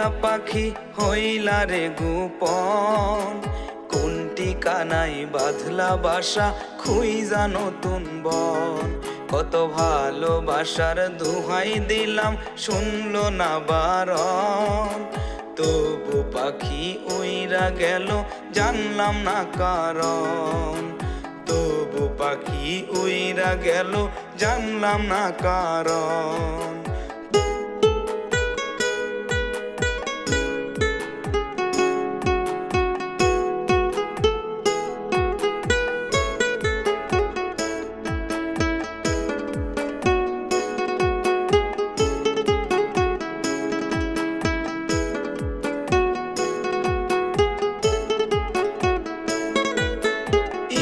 কাইলা পাখি হইলা রে গোপন, কোন ঠিকানায় বাঁধলা বাসা খুইজা নতুন বন। কত ভালোবাসার দোহাই দিলাম শুনলো না বারণ, তবু পাখি উইরা গেল জানলাম না কারণ। তবু পাখি উইরা গেল জানলাম না কারণ।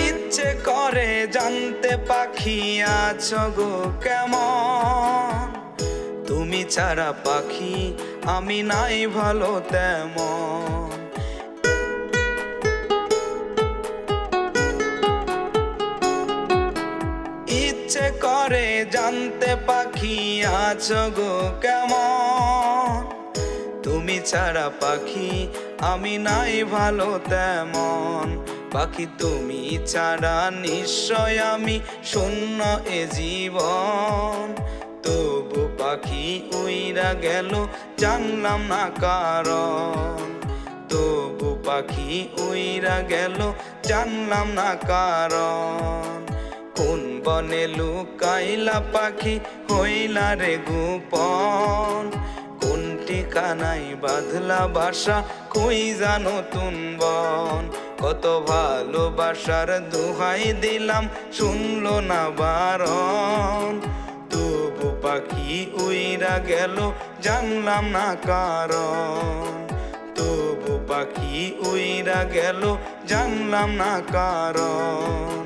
ইচ্ছে করে জানতে পাখি আছো গো কেমন, তুমি ছাড়া পাখি আমি নাই ভালো তেমন। ইচ্ছে করে জানতে পাখি আছো গো কেমন, তুমি ছাড়া পাখি আমি নাই ভালো তেমন। পাখি তুমি ছাড়া নিশ্চয় আমি শূন্য এ জীবন, তবু পাখি উইরা গেল জানলাম না কারণ। তবু পাখি উইরা গেল জানলাম না কারণ। কোন বনে লুকাইলা পাখি হইলা রে গোপন, কোন ঠিকানায় বাঁধলা বাসা খুইজা নতুন বন। কত ভালোবাসার দোহাই দিলাম শুনলো না বারণ, তবু পাখি উইরা গেল জানলাম না কারণ। তবু পাখি উইরা গেল জানলাম না কারণ।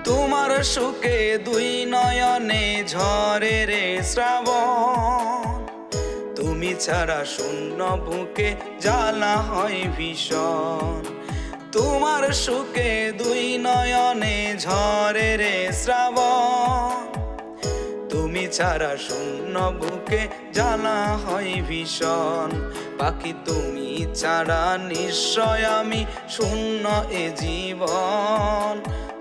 তোমার সুখে দুই নয়নে ঝরে রে শ্রাবণ, তুমি ছাড়া শূন্য বুকে জ্বালা হয় ভীষণ। তোমার সুখে দুই নয়নে ঝরে রে শ্রাবণ, তুমি ছাড়া শূন্য বুকে জ্বালা হয় ভীষণ। পাখি তুমি ছাড়া নিশ্চয় আমি শূন্য এ জীবন,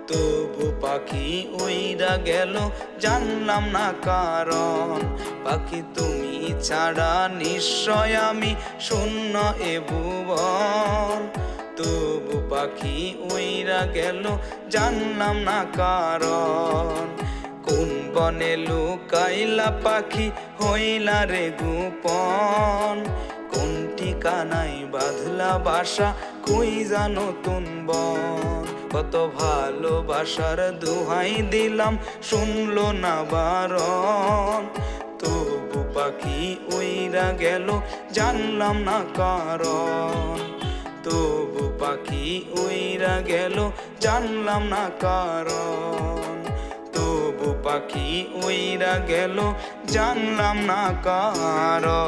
তবু পাখি উইরা গেল জানলাম না কারণ। পাখি তুমি ছাড়া নিশ্চয় আমি শূন্য এ ভুবন, তবু পাখি উইরা গেল জানলাম না কারণ। কোন বনে লুকাইলা পাখি হইলা রে গোপন, কোন ঠিকানায় বাঁধলা বাসা খুইজা নতুন বন। কত ভালোবাসার দোহাই দিলাম শুনলো না বারণ, তবু পাখি উইরা গেল জানলাম না কারণ। তবু পাখি উইরা গেল জানলাম না কারণ। তবু পাখি উইরা গেল জানলাম না কারণ।